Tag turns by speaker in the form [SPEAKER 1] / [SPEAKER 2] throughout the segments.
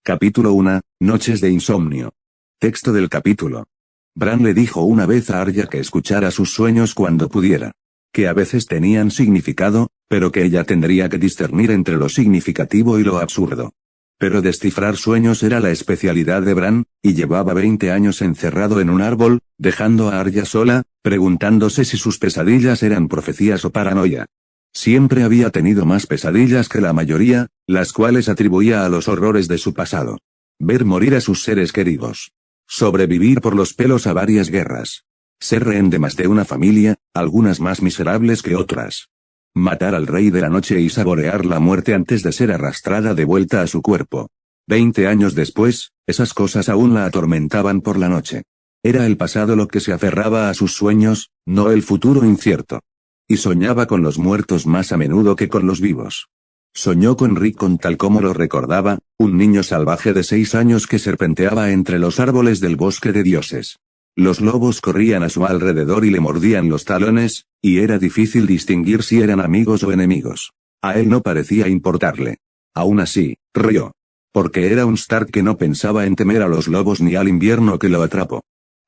[SPEAKER 1] Capítulo 1, Noches de insomnio. Texto del capítulo. Bran le dijo una vez a Arya que escuchara sus sueños cuando pudiera. Que a veces tenían significado, pero que ella tendría que discernir entre lo significativo y lo absurdo. Pero descifrar sueños era la especialidad de Bran, y llevaba 20 años encerrado en un árbol, dejando a Arya sola, preguntándose si sus pesadillas eran profecías o paranoia. Siempre había tenido más pesadillas que la mayoría, las cuales atribuía a los horrores de su pasado. Ver morir a sus seres queridos. Sobrevivir por los pelos a varias guerras. Ser rehén de más de una familia, algunas más miserables que otras. Matar al rey de la noche y saborear la muerte antes de ser arrastrada de vuelta a su cuerpo. 20 años después, esas cosas aún la atormentaban por la noche. Era el pasado lo que se aferraba a sus sueños, no el futuro incierto. Y soñaba con los muertos más a menudo que con los vivos. Soñó con Rickon tal como lo recordaba, un niño salvaje de 6 años que serpenteaba entre los árboles del bosque de dioses. Los lobos corrían a su alrededor y le mordían los talones, y era difícil distinguir si eran amigos o enemigos. A él no parecía importarle. Aún así, rió. Porque era un Stark que no pensaba en temer a los lobos ni al invierno que lo atrapó.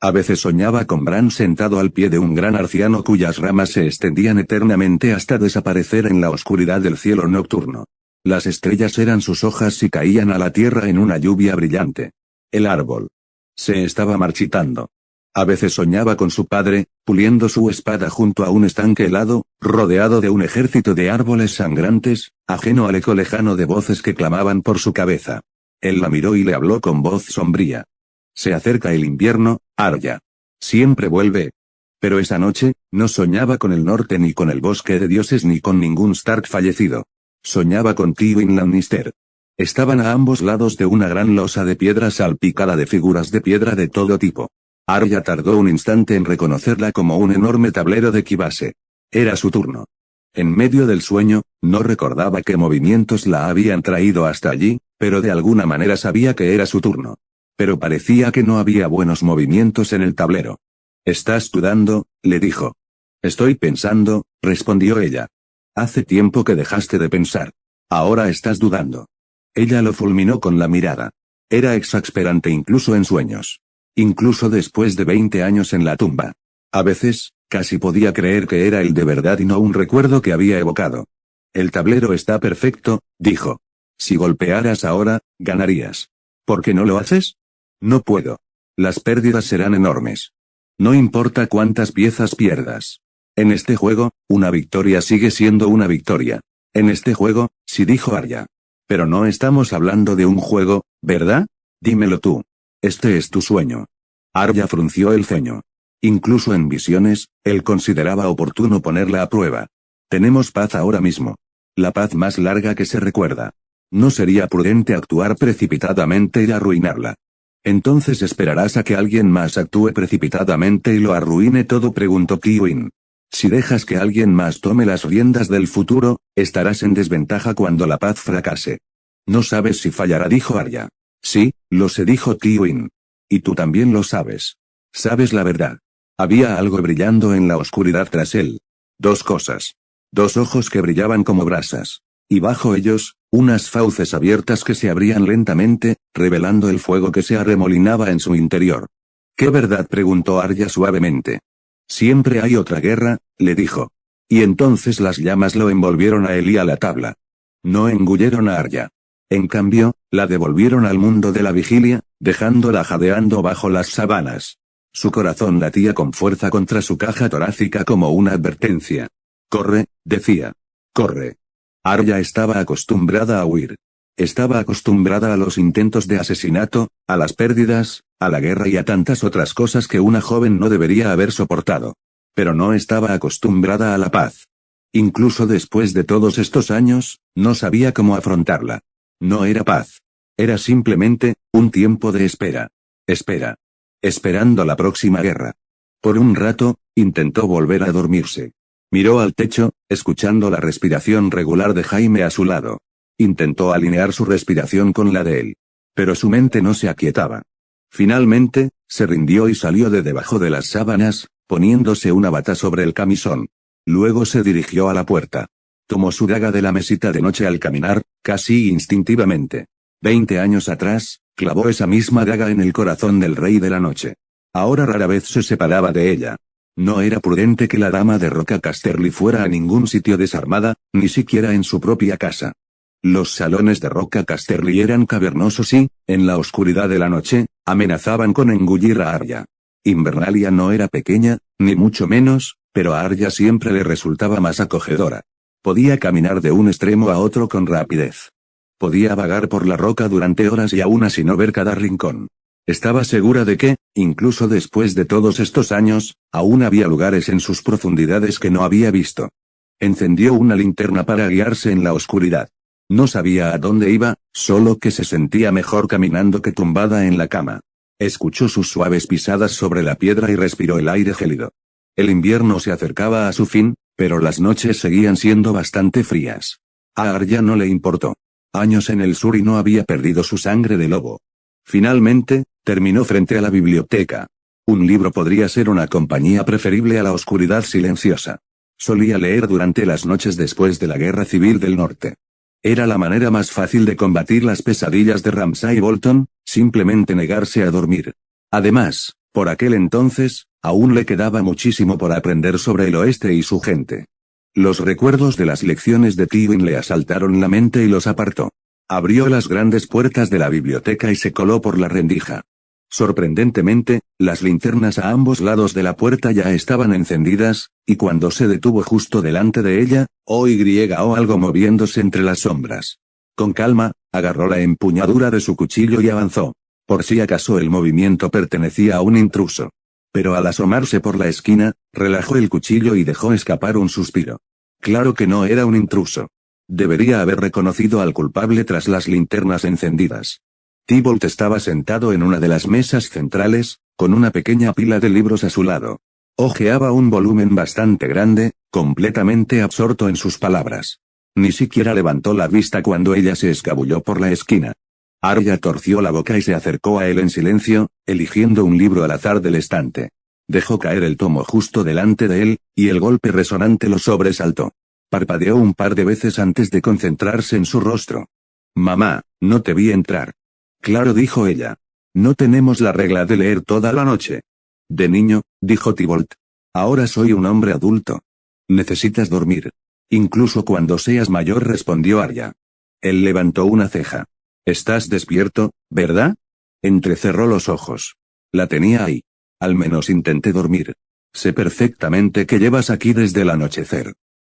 [SPEAKER 1] A veces soñaba con Bran sentado al pie de un gran arciano cuyas ramas se extendían eternamente hasta desaparecer en la oscuridad del cielo nocturno. Las estrellas eran sus hojas y caían a la tierra en una lluvia brillante. El árbol se estaba marchitando. A veces soñaba con su padre, puliendo su espada junto a un estanque helado, rodeado de un ejército de árboles sangrantes, ajeno al eco lejano de voces que clamaban por su cabeza. Él la miró y le habló con voz sombría. Se acerca el invierno, Arya. Siempre vuelve. Pero esa noche, no soñaba con el norte ni con el bosque de dioses ni con ningún Stark fallecido. Soñaba con Tywin Lannister. Estaban a ambos lados de una gran losa de piedra salpicada de figuras de piedra de todo tipo. Arya tardó un instante en reconocerla como un enorme tablero de Kibase. Era su turno. En medio del sueño, no recordaba qué movimientos la habían traído hasta allí, pero de alguna manera sabía que era su turno. Pero parecía que no había buenos movimientos en el tablero. «¿Estás dudando?», le dijo. «Estoy pensando», respondió ella. «Hace tiempo que dejaste de pensar. Ahora estás dudando». Ella lo fulminó con la mirada. Era exasperante incluso en sueños. Incluso después de 20 años en la tumba. A veces, casi podía creer que era el de verdad y no un recuerdo que había evocado. «El tablero está perfecto», dijo. «Si golpearas ahora, ganarías. ¿Por qué no lo haces?» «No puedo. Las pérdidas serán enormes. No importa cuántas piezas pierdas. En este juego, una victoria sigue siendo una victoria. En este juego, sí, dijo Arya. Pero no estamos hablando de un juego, ¿verdad? Dímelo tú. Este es tu sueño». Arya frunció el ceño. Incluso en visiones, él consideraba oportuno ponerla a prueba. «Tenemos paz ahora mismo. La paz más larga que se recuerda. No sería prudente actuar precipitadamente y arruinarla». «¿Entonces esperarás a que alguien más actúe precipitadamente y lo arruine todo?», preguntó Tywin. «Si dejas que alguien más tome las riendas del futuro, estarás en desventaja cuando la paz fracase». «No sabes si fallará», dijo Arya. «Sí, lo sé», dijo Tywin. «Y tú también lo sabes. Sabes la verdad». Había algo brillando en la oscuridad tras él. 2 cosas. 2 ojos que brillaban como brasas. Y bajo ellos, unas fauces abiertas que se abrían lentamente, revelando el fuego que se arremolinaba en su interior. «¿Qué verdad?», preguntó Arya suavemente. «Siempre hay otra guerra», le dijo. Y entonces las llamas lo envolvieron a él y a la tabla. No engulleron a Arya. En cambio, la devolvieron al mundo de la vigilia, dejándola jadeando bajo las sábanas. Su corazón latía con fuerza contra su caja torácica como una advertencia. «Corre», decía. «Corre». Arya estaba acostumbrada a huir. Estaba acostumbrada a los intentos de asesinato, a las pérdidas, a la guerra y a tantas otras cosas que una joven no debería haber soportado. Pero no estaba acostumbrada a la paz. Incluso después de todos estos años, no sabía cómo afrontarla. No era paz. Era simplemente, un tiempo de espera. Espera. Esperando la próxima guerra. Por un rato, intentó volver a dormirse. Miró al techo, escuchando la respiración regular de Jaime a su lado. Intentó alinear su respiración con la de él. Pero su mente no se aquietaba. Finalmente, se rindió y salió de debajo de las sábanas, poniéndose una bata sobre el camisón. Luego se dirigió a la puerta. Tomó su daga de la mesita de noche al caminar, casi instintivamente. 20 años atrás, clavó esa misma daga en el corazón del Rey de la Noche. Ahora rara vez se separaba de ella. No era prudente que la dama de Roca Casterly fuera a ningún sitio desarmada, ni siquiera en su propia casa. Los salones de Roca Casterly eran cavernosos y, en la oscuridad de la noche, amenazaban con engullir a Arya. Invernalia no era pequeña, ni mucho menos, pero a Arya siempre le resultaba más acogedora. Podía caminar de un extremo a otro con rapidez. Podía vagar por la roca durante horas y aún así no ver cada rincón. Estaba segura de que, incluso después de todos estos años, aún había lugares en sus profundidades que no había visto. Encendió una linterna para guiarse en la oscuridad. No sabía a dónde iba, solo que se sentía mejor caminando que tumbada en la cama. Escuchó sus suaves pisadas sobre la piedra y respiró el aire gélido. El invierno se acercaba a su fin, pero las noches seguían siendo bastante frías. A Arya no le importó. Años en el sur y no había perdido su sangre de lobo. Finalmente, terminó frente a la biblioteca. Un libro podría ser una compañía preferible a la oscuridad silenciosa. Solía leer durante las noches después de la Guerra Civil del Norte. Era la manera más fácil de combatir las pesadillas de Ramsay Bolton, simplemente negarse a dormir. Además, por aquel entonces, aún le quedaba muchísimo por aprender sobre el oeste y su gente. Los recuerdos de las lecciones de Tywin le asaltaron la mente y los apartó. Abrió las grandes puertas de la biblioteca y se coló por la rendija. Sorprendentemente, las linternas a ambos lados de la puerta ya estaban encendidas, y cuando se detuvo justo delante de ella, oyó algo moviéndose entre las sombras. Con calma, agarró la empuñadura de su cuchillo y avanzó. Por si acaso el movimiento pertenecía a un intruso. Pero al asomarse por la esquina, relajó el cuchillo y dejó escapar un suspiro. Claro que no era un intruso. Debería haber reconocido al culpable tras las linternas encendidas. Tybalt estaba sentado en una de las mesas centrales, con una pequeña pila de libros a su lado. Hojeaba un volumen bastante grande, completamente absorto en sus palabras. Ni siquiera levantó la vista cuando ella se escabulló por la esquina. Arya torció la boca y se acercó a él en silencio, eligiendo un libro al azar del estante. Dejó caer el tomo justo delante de él, y el golpe resonante lo sobresaltó. Parpadeó un par de veces antes de concentrarse en su rostro. «Mamá, no te vi entrar». «Claro», dijo ella. «No tenemos la regla de leer toda la noche». «De niño», dijo Tybalt. «Ahora soy un hombre adulto. Necesitas dormir. Incluso cuando seas mayor», respondió Arya. Él levantó una ceja. «Estás despierto, ¿verdad?» Entrecerró los ojos. La tenía ahí. «Al menos intenté dormir. Sé perfectamente que llevas aquí desde el anochecer».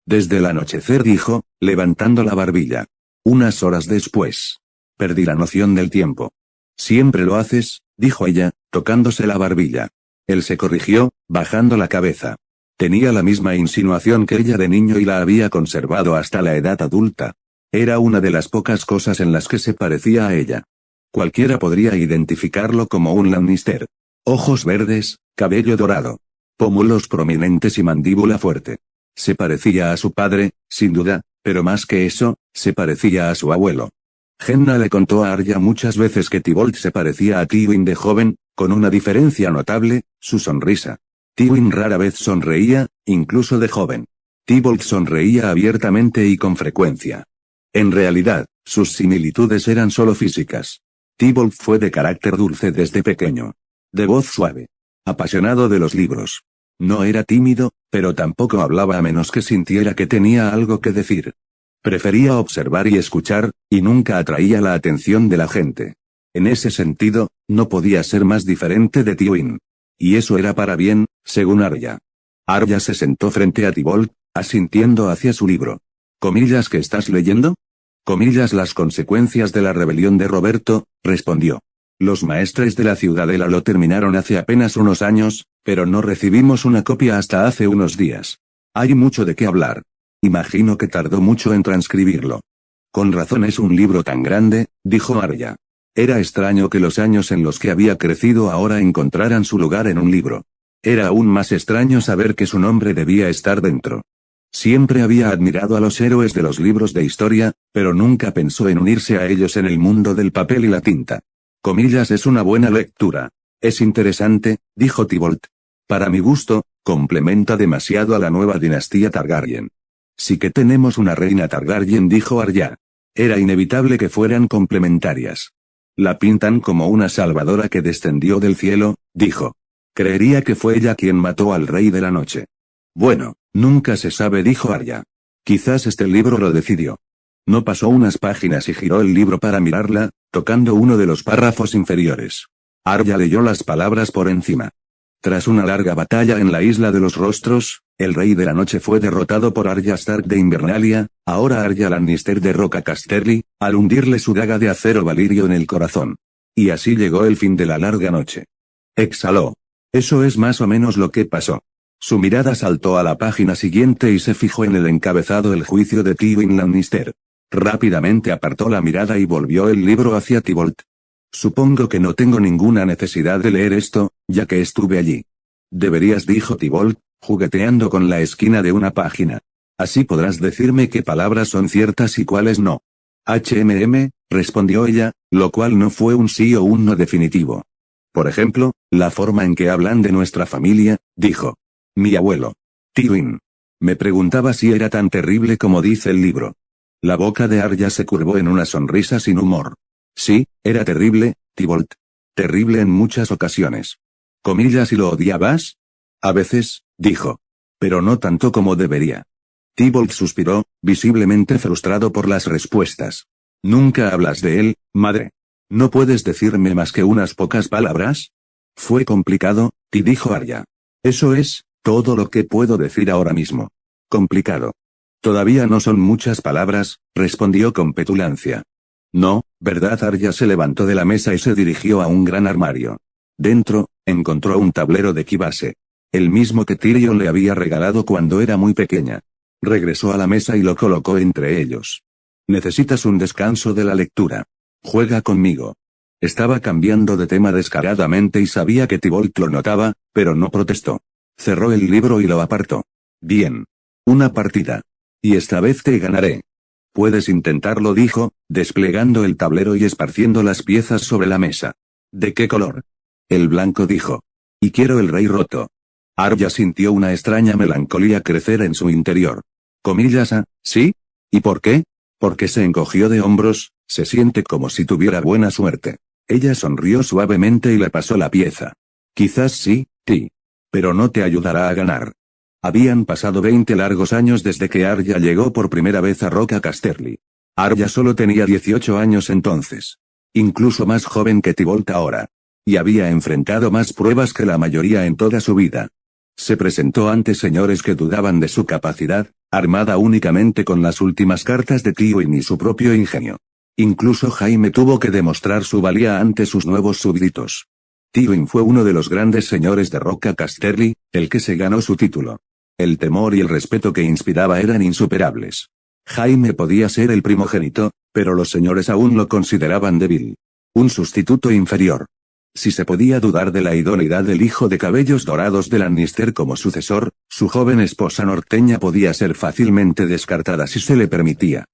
[SPEAKER 1] «Desde el anochecer», dijo, levantando la barbilla. «Unas horas después. Perdí la noción del tiempo». «Siempre lo haces», dijo ella, tocándose la barbilla. Él se corrigió, bajando la cabeza. Tenía la misma insinuación que ella de niño y la había conservado hasta la edad adulta. Era una de las pocas cosas en las que se parecía a ella. Cualquiera podría identificarlo como un Lannister. Ojos verdes, cabello dorado. Pómulos prominentes y mandíbula fuerte. Se parecía a su padre, sin duda, pero más que eso, se parecía a su abuelo. Henna le contó a Arya muchas veces que Tybalt se parecía a Tywin de joven, con una diferencia notable, su sonrisa. Tywin rara vez sonreía, incluso de joven. Tybalt sonreía abiertamente y con frecuencia. En realidad, sus similitudes eran solo físicas. Tybalt fue de carácter dulce desde pequeño. De voz suave. Apasionado de los libros. No era tímido, pero tampoco hablaba a menos que sintiera que tenía algo que decir. Prefería observar y escuchar, y nunca atraía la atención de la gente. En ese sentido, no podía ser más diferente de Tywin. Y eso era para bien, según Arya. Arya se sentó frente a Tybalt, asintiendo hacia su libro. «¿Comillas que estás leyendo?» «Comillas las consecuencias de la rebelión de Roberto», respondió. «Los maestres de la ciudadela lo terminaron hace apenas unos años, pero no recibimos una copia hasta hace unos días. Hay mucho de qué hablar. Imagino que tardó mucho en transcribirlo». «Con razón es un libro tan grande», dijo Arya. Era extraño que los años en los que había crecido ahora encontraran su lugar en un libro. Era aún más extraño saber que su nombre debía estar dentro. Siempre había admirado a los héroes de los libros de historia, pero nunca pensó en unirse a ellos en el mundo del papel y la tinta. «Comillas es una buena lectura. Es interesante», dijo Tybalt. «Para mi gusto, complementa demasiado a la nueva dinastía Targaryen». «Sí que tenemos una reina Targaryen», dijo Arya. Era inevitable que fueran complementarias. La pintan como una salvadora que descendió del cielo, dijo. Creería que fue ella quien mató al rey de la noche. Bueno, nunca se sabe, dijo Arya. Quizás este libro lo decidió. No pasó unas páginas y giró el libro para mirarla, tocando uno de los párrafos inferiores. Arya leyó las palabras por encima. Tras una larga batalla en la Isla de los Rostros, el Rey de la Noche fue derrotado por Arya Stark de Invernalia, ahora Arya Lannister de Roca Casterly, al hundirle su daga de acero valirio en el corazón. Y así llegó el fin de la larga noche. Exhaló. Eso es más o menos lo que pasó. Su mirada saltó a la página siguiente y se fijó en el encabezado El juicio de Tywin Lannister. Rápidamente apartó la mirada y volvió el libro hacia Tybolt. Supongo que no tengo ninguna necesidad de leer esto, ya que estuve allí. Deberías, dijo Tybolt, jugueteando con la esquina de una página. Así podrás decirme qué palabras son ciertas y cuáles no. Respondió ella, lo cual no fue un sí o un no definitivo. Por ejemplo, la forma en que hablan de nuestra familia, dijo. Mi abuelo. Tywin. Me preguntaba si era tan terrible como dice el libro. La boca de Arya se curvó en una sonrisa sin humor. Sí, era terrible, Tybolt. Terrible en muchas ocasiones. ¿Comillas y lo odiabas? A veces, dijo. Pero no tanto como debería. Tybolt suspiró, visiblemente frustrado por las respuestas. ¿Nunca hablas de él, madre? ¿No puedes decirme más que unas pocas palabras? Fue complicado, dijo Arya. Eso es, todo lo que puedo decir ahora mismo. Complicado. Todavía no son muchas palabras, respondió con petulancia. No, ¿verdad? Arya se levantó de la mesa y se dirigió a un gran armario. Dentro, encontró un tablero de Kibase. El mismo que Tyrion le había regalado cuando era muy pequeña. Regresó a la mesa y lo colocó entre ellos. Necesitas un descanso de la lectura. Juega conmigo. Estaba cambiando de tema descaradamente y sabía que Tybolt lo notaba, pero no protestó. Cerró el libro y lo apartó. Bien. Una partida. Y esta vez te ganaré. Puedes intentarlo, dijo, desplegando el tablero y esparciendo las piezas sobre la mesa. ¿De qué color? El blanco, dijo. Y quiero el rey roto. Arya sintió una extraña melancolía crecer en su interior. Comillas, ¿sí? ¿Y por qué? Porque se encogió de hombros, se siente como si tuviera buena suerte. Ella sonrió suavemente y le pasó la pieza. Quizás sí, Ti. Pero no te ayudará a ganar. Habían pasado 20 largos años desde que Arya llegó por primera vez a Roca Casterly. Arya solo tenía 18 años entonces. Incluso más joven que Tybolt ahora. Y había enfrentado más pruebas que la mayoría en toda su vida. Se presentó ante señores que dudaban de su capacidad, armada únicamente con las últimas cartas de Tywin y su propio ingenio. Incluso Jaime tuvo que demostrar su valía ante sus nuevos súbditos. Tywin fue uno de los grandes señores de Roca Casterly, el que se ganó su título. El temor y el respeto que inspiraba eran insuperables. Jaime podía ser el primogénito, pero los señores aún lo consideraban débil. Un sustituto inferior. Si se podía dudar de la idoneidad del hijo de cabellos dorados de Lannister como sucesor, su joven esposa norteña podía ser fácilmente descartada si se le permitía.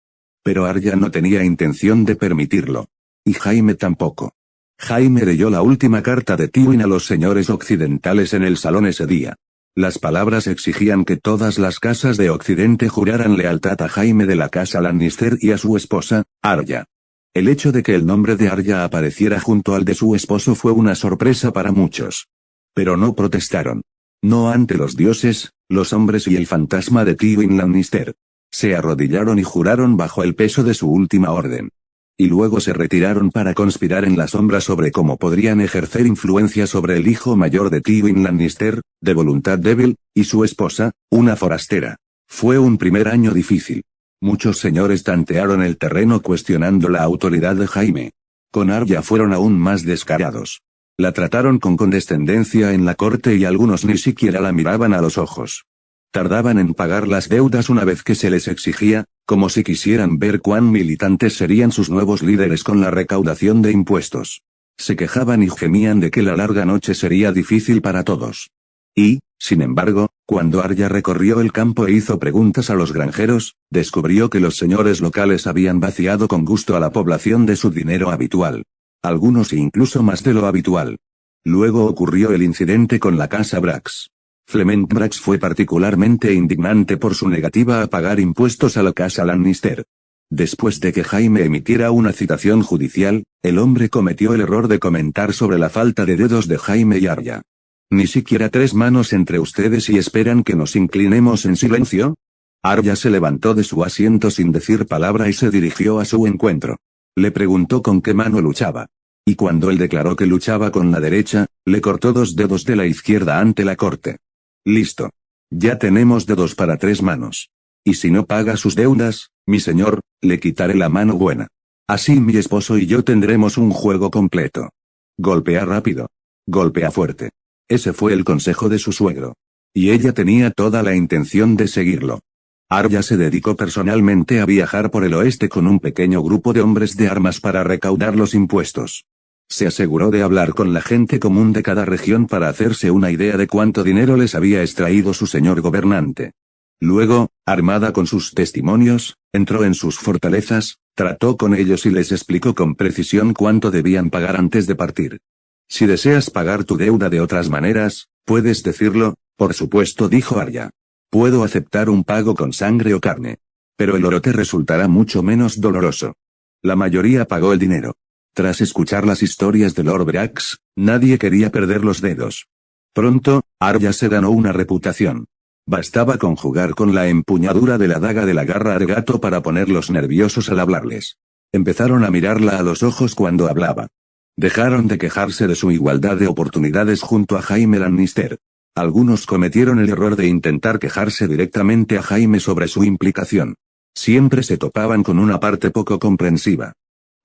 [SPEAKER 1] Pero Arya no tenía intención de permitirlo. Y Jaime tampoco. Jaime leyó la última carta de Tywin a los señores occidentales en el salón ese día. Las palabras exigían que todas las casas de Occidente juraran lealtad a Jaime de la casa Lannister y a su esposa, Arya. El hecho de que el nombre de Arya apareciera junto al de su esposo fue una sorpresa para muchos. Pero no protestaron. No ante los dioses, los hombres y el fantasma de Tywin Lannister. Se arrodillaron y juraron bajo el peso de su última orden. Y luego se retiraron para conspirar en la sombra sobre cómo podrían ejercer influencia sobre el hijo mayor de Tywin Lannister, de voluntad débil, y su esposa, una forastera. Fue un primer año difícil. Muchos señores tantearon el terreno cuestionando la autoridad de Jaime. Con Arya fueron aún más descarados. La trataron con condescendencia en la corte y algunos ni siquiera la miraban a los ojos. Tardaban en pagar las deudas una vez que se les exigía, como si quisieran ver cuán militantes serían sus nuevos líderes con la recaudación de impuestos. Se quejaban y gemían de que la larga noche sería difícil para todos. Y, sin embargo, cuando Arya recorrió el campo e hizo preguntas a los granjeros, descubrió que los señores locales habían vaciado con gusto a la población de su dinero habitual. Algunos incluso más de lo habitual. Luego ocurrió el incidente con la casa Brax. Clement Brax fue particularmente indignante por su negativa a pagar impuestos a la casa Lannister. Después de que Jaime emitiera una citación judicial, el hombre cometió el error de comentar sobre la falta de dedos de Jaime y Arya. ¿Ni siquiera 3 manos entre ustedes y esperan que nos inclinemos en silencio? Arya se levantó de su asiento sin decir palabra y se dirigió a su encuentro. Le preguntó con qué mano luchaba. Y cuando él declaró que luchaba con la derecha, le cortó 2 dedos de la izquierda ante la corte. Listo. Ya tenemos dedos para 3 manos. Y si no paga sus deudas, mi señor, le quitaré la mano buena. Así mi esposo y yo tendremos un juego completo. Golpea rápido. Golpea fuerte. Ese fue el consejo de su suegro. Y ella tenía toda la intención de seguirlo. Arya se dedicó personalmente a viajar por el oeste con un pequeño grupo de hombres de armas para recaudar los impuestos. Se aseguró de hablar con la gente común de cada región para hacerse una idea de cuánto dinero les había extraído su señor gobernante. Luego, armada con sus testimonios, entró en sus fortalezas, trató con ellos y les explicó con precisión cuánto debían pagar antes de partir. Si deseas pagar tu deuda de otras maneras, puedes decirlo, por supuesto, dijo Arya. Puedo aceptar un pago con sangre o carne. Pero el oro te resultará mucho menos doloroso. La mayoría pagó el dinero. Tras escuchar las historias de Lord Brax, nadie quería perder los dedos. Pronto, Arya se ganó una reputación. Bastaba con jugar con la empuñadura de la daga de la garra al gato para ponerlos nerviosos al hablarles. Empezaron a mirarla a los ojos cuando hablaba. Dejaron de quejarse de su igualdad de oportunidades junto a Jaime Lannister. Algunos cometieron el error de intentar quejarse directamente a Jaime sobre su implicación. Siempre se topaban con una parte poco comprensiva.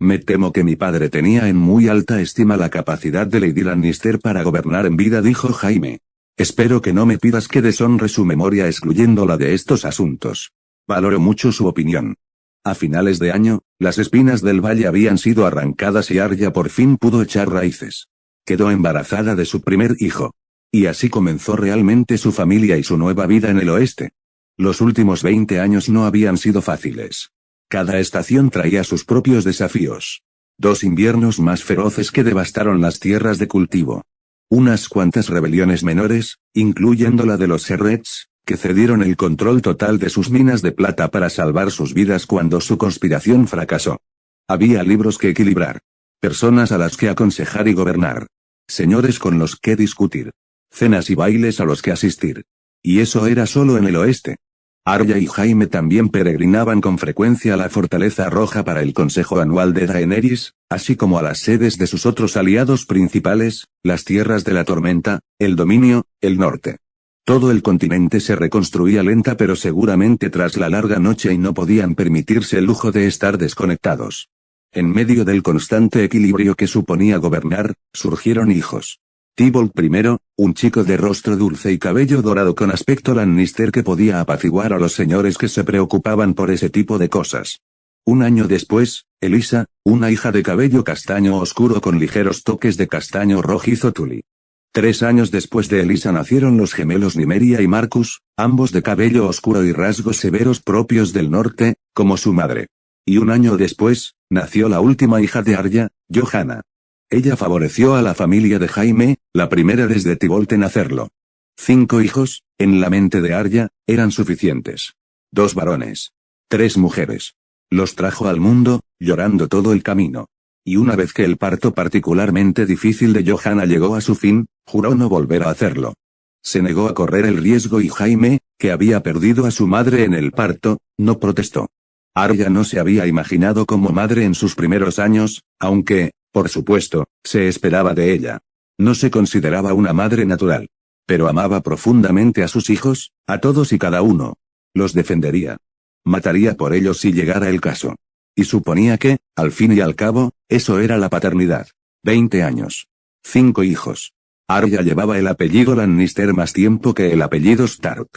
[SPEAKER 1] Me temo que mi padre tenía en muy alta estima la capacidad de Lady Lannister para gobernar en vida, dijo Jaime. Espero que no me pidas que deshonre su memoria excluyéndola de estos asuntos. Valoro mucho su opinión. A finales de año, las espinas del valle habían sido arrancadas y Arya por fin pudo echar raíces. Quedó embarazada de su primer hijo. Y así comenzó realmente su familia y su nueva vida en el oeste. Los últimos 20 años no habían sido fáciles. Cada estación traía sus propios desafíos. 2 inviernos más feroces que devastaron las tierras de cultivo. Unas cuantas rebeliones menores, incluyendo la de los Serrets, que cedieron el control total de sus minas de plata para salvar sus vidas cuando su conspiración fracasó. Había libros que equilibrar. Personas a las que aconsejar y gobernar. Señores con los que discutir. Cenas y bailes a los que asistir. Y eso era solo en el oeste. Arya y Jaime también peregrinaban con frecuencia a la Fortaleza Roja para el consejo anual de Daenerys, así como a las sedes de sus otros aliados principales, las Tierras de la Tormenta, el Dominio, el Norte. Todo el continente se reconstruía lenta pero seguramente tras la larga noche y no podían permitirse el lujo de estar desconectados. En medio del constante equilibrio que suponía gobernar, surgieron hijos. Tybolt I, un chico de rostro dulce y cabello dorado con aspecto Lannister que podía apaciguar a los señores que se preocupaban por ese tipo de cosas. Un año después, Elisa, una hija de cabello castaño oscuro con ligeros toques de castaño rojizo Tully. 3 años después de Elisa nacieron los gemelos Nymeria y Marcus, ambos de cabello oscuro y rasgos severos propios del norte, como su madre. Y un año después, nació la última hija de Arya, Johanna. Ella favoreció a la familia de Jaime, la primera desde Tybolt en hacerlo. 5 hijos, en la mente de Arya, eran suficientes. 2 varones. 3 mujeres. Los trajo al mundo, llorando todo el camino. Y una vez que el parto particularmente difícil de Johanna llegó a su fin, juró no volver a hacerlo. Se negó a correr el riesgo y Jaime, que había perdido a su madre en el parto, no protestó. Arya no se había imaginado como madre en sus primeros años, aunque, por supuesto, se esperaba de ella. No se consideraba una madre natural. Pero amaba profundamente a sus hijos, a todos y cada uno. Los defendería. Mataría por ellos si llegara el caso. Y suponía que, al fin y al cabo, eso era la paternidad. 20 años. 5 hijos. Arya llevaba el apellido Lannister más tiempo que el apellido Stark.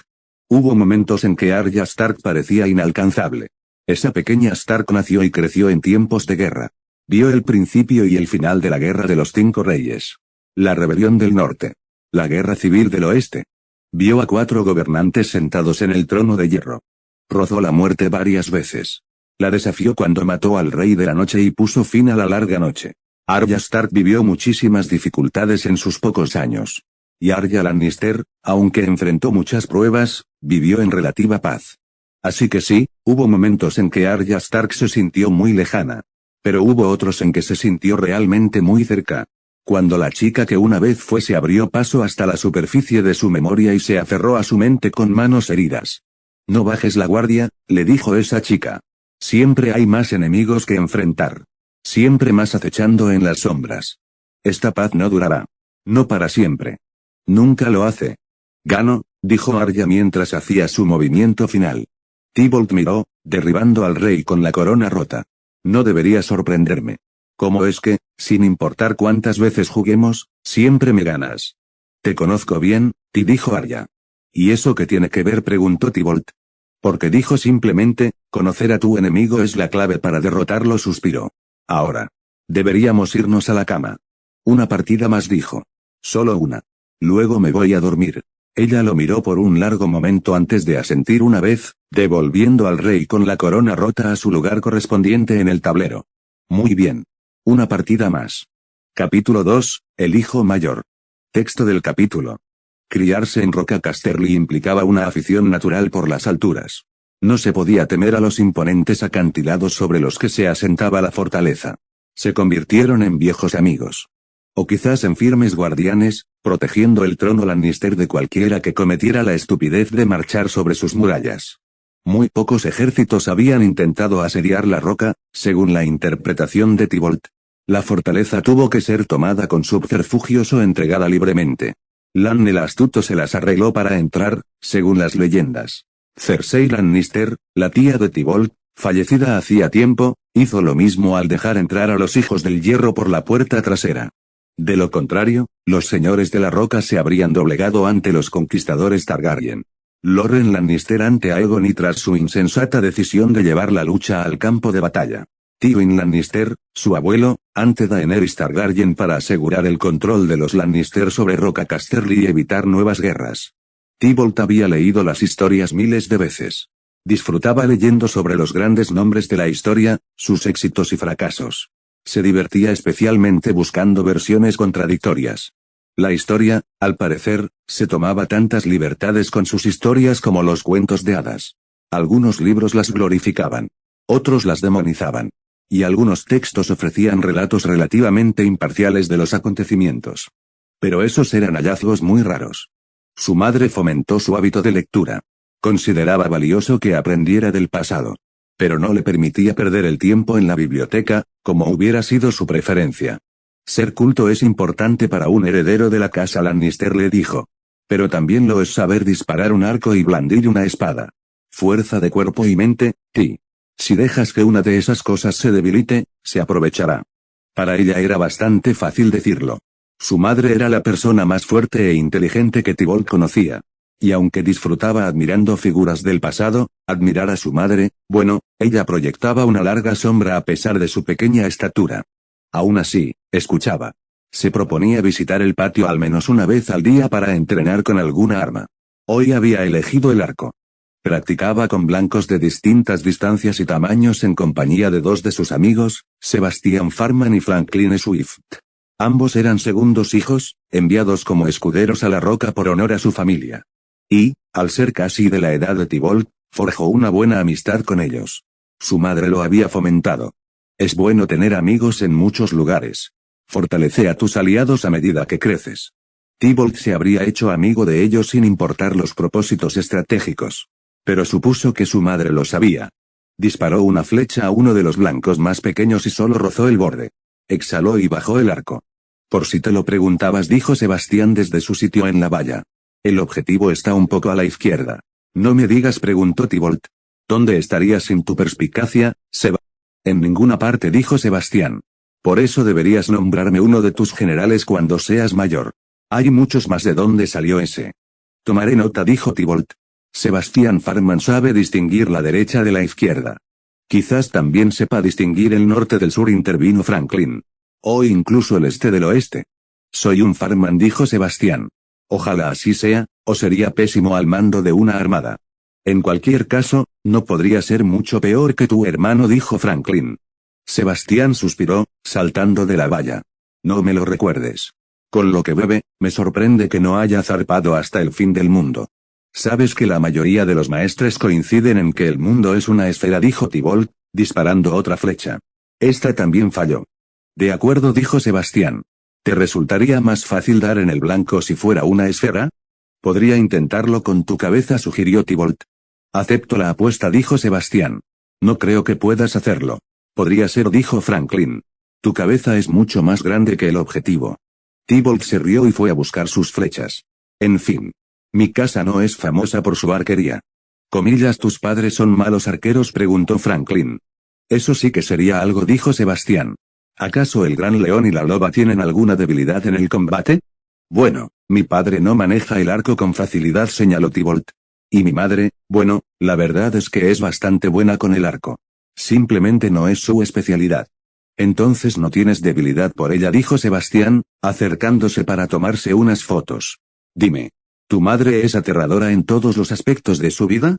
[SPEAKER 1] Hubo momentos en que Arya Stark parecía inalcanzable. Esa pequeña Stark nació y creció en tiempos de guerra. Vio el principio y el final de la Guerra de los 5 Reyes. La rebelión del norte. La guerra civil del oeste. Vio a 4 gobernantes sentados en el trono de hierro. Rozó la muerte varias veces. La desafió cuando mató al rey de la noche y puso fin a la larga noche. Arya Stark vivió muchísimas dificultades en sus pocos años. Y Arya Lannister, aunque enfrentó muchas pruebas, vivió en relativa paz. Así que sí, hubo momentos en que Arya Stark se sintió muy lejana. Pero hubo otros en que se sintió realmente muy cerca. Cuando la chica que una vez fue se abrió paso hasta la superficie de su memoria y se aferró a su mente con manos heridas. No bajes la guardia, le dijo esa chica. Siempre hay más enemigos que enfrentar. Siempre más acechando en las sombras. Esta paz no durará. No para siempre. Nunca lo hace. Gano, dijo Arya mientras hacía su movimiento final. Tybolt miró, derribando al rey con la corona rota. No debería sorprenderme. ¿Cómo es que, sin importar cuántas veces juguemos, siempre me ganas? Te conozco bien, dijo Arya. ¿Y eso qué tiene que ver? Preguntó Tybolt. Porque dijo simplemente, conocer a tu enemigo es la clave para derrotarlo, suspiró. Ahora. Deberíamos irnos a la cama. Una partida más, dijo. Solo una. Luego me voy a dormir. Ella lo miró por un largo momento antes de asentir una vez, devolviendo al rey con la corona rota a su lugar correspondiente en el tablero. Muy bien. Una partida más. Capítulo 2, el hijo mayor. Texto del capítulo. Criarse en Roca Casterly implicaba una afición natural por las alturas. No se podía temer a los imponentes acantilados sobre los que se asentaba la fortaleza. Se convirtieron en viejos amigos. O quizás en firmes guardianes, protegiendo el trono Lannister de cualquiera que cometiera la estupidez de marchar sobre sus murallas. Muy pocos ejércitos habían intentado asediar la roca, según la interpretación de Tybolt. La fortaleza tuvo que ser tomada con subterfugios o entregada libremente. Lann el astuto se las arregló para entrar, según las leyendas. Cersei Lannister, la tía de Tybolt, fallecida hacía tiempo, hizo lo mismo al dejar entrar a los hijos del hierro por la puerta trasera. De lo contrario, los señores de la roca se habrían doblegado ante los conquistadores Targaryen. Loren Lannister ante Aegon y tras su insensata decisión de llevar la lucha al campo de batalla. Tywin Lannister, su abuelo, ante Daenerys Targaryen para asegurar el control de los Lannister sobre Roca Casterly y evitar nuevas guerras. Tybolt había leído las historias miles de veces. Disfrutaba leyendo sobre los grandes nombres de la historia, sus éxitos y fracasos. Se divertía especialmente buscando versiones contradictorias. La historia, al parecer, se tomaba tantas libertades con sus historias como los cuentos de hadas. Algunos libros las glorificaban. Otros las demonizaban. Y algunos textos ofrecían relatos relativamente imparciales de los acontecimientos. Pero esos eran hallazgos muy raros. Su madre fomentó su hábito de lectura. Consideraba valioso que aprendiera del pasado. Pero no le permitía perder el tiempo en la biblioteca, como hubiera sido su preferencia. Ser culto es importante para un heredero de la casa Lannister, le dijo. Pero también lo es saber disparar un arco y blandir una espada. Fuerza de cuerpo y mente, Ty. Si dejas que una de esas cosas se debilite, se aprovechará. Para ella era bastante fácil decirlo. Su madre era la persona más fuerte e inteligente que Tybolt conocía. Y aunque disfrutaba admirando figuras del pasado, admirar a su madre, bueno, ella proyectaba una larga sombra a pesar de su pequeña estatura. Aún así, escuchaba. Se proponía visitar el patio al menos una vez al día para entrenar con alguna arma. Hoy había elegido el arco. Practicaba con blancos de distintas distancias y tamaños en compañía de dos de sus amigos, Sebastian Farman y Franklin Swift. Ambos eran segundos hijos, enviados como escuderos a la roca por honor a su familia. Y, al ser casi de la edad de Tybolt, forjó una buena amistad con ellos. Su madre lo había fomentado. Es bueno tener amigos en muchos lugares. Fortalece a tus aliados a medida que creces. Tybolt se habría hecho amigo de ellos sin importar los propósitos estratégicos. Pero supuso que su madre lo sabía. Disparó una flecha a uno de los blancos más pequeños y solo rozó el borde. Exhaló y bajó el arco. Por si te lo preguntabas, dijo Sebastián desde su sitio en la valla. El objetivo está un poco a la izquierda. No me digas, preguntó Tybolt. ¿Dónde estarías sin tu perspicacia, Seba? En ninguna parte, dijo Sebastián. Por eso deberías nombrarme uno de tus generales cuando seas mayor. Hay muchos más. ¿De dónde salió ese? Tomaré nota, dijo Tybolt. Sebastian Farman sabe distinguir la derecha de la izquierda. Quizás también sepa distinguir el norte del sur, intervino Franklin. O incluso el este del oeste. Soy un Farman, dijo Sebastián. Ojalá así sea, o sería pésimo al mando de una armada. En cualquier caso, no podría ser mucho peor que tu hermano, dijo Franklin. Sebastián suspiró, saltando de la valla. No me lo recuerdes. Con lo que bebe, me sorprende que no haya zarpado hasta el fin del mundo. Sabes que la mayoría de los maestres coinciden en que el mundo es una esfera, dijo Tybalt, disparando otra flecha. Esta también falló. De acuerdo, dijo Sebastián. ¿Te resultaría más fácil dar en el blanco si fuera una esfera? Podría intentarlo con tu cabeza, sugirió Tybalt. Acepto la apuesta, dijo Sebastián. No creo que puedas hacerlo. Podría ser, dijo Franklin. Tu cabeza es mucho más grande que el objetivo. Tybalt se rió y fue a buscar sus flechas. En fin. Mi casa no es famosa por su arquería. ¿Comillas, tus padres son malos arqueros?, preguntó Franklin. Eso sí que sería algo, dijo Sebastián. ¿Acaso el gran león y la loba tienen alguna debilidad en el combate? Bueno, mi padre no maneja el arco con facilidad, señaló Tybalt. Y mi madre, bueno, la verdad es que es bastante buena con el arco. Simplemente no es su especialidad. Entonces no tienes debilidad por ella, dijo Sebastián, acercándose para tomarse unas fotos. Dime, ¿tu madre es aterradora en todos los aspectos de su vida?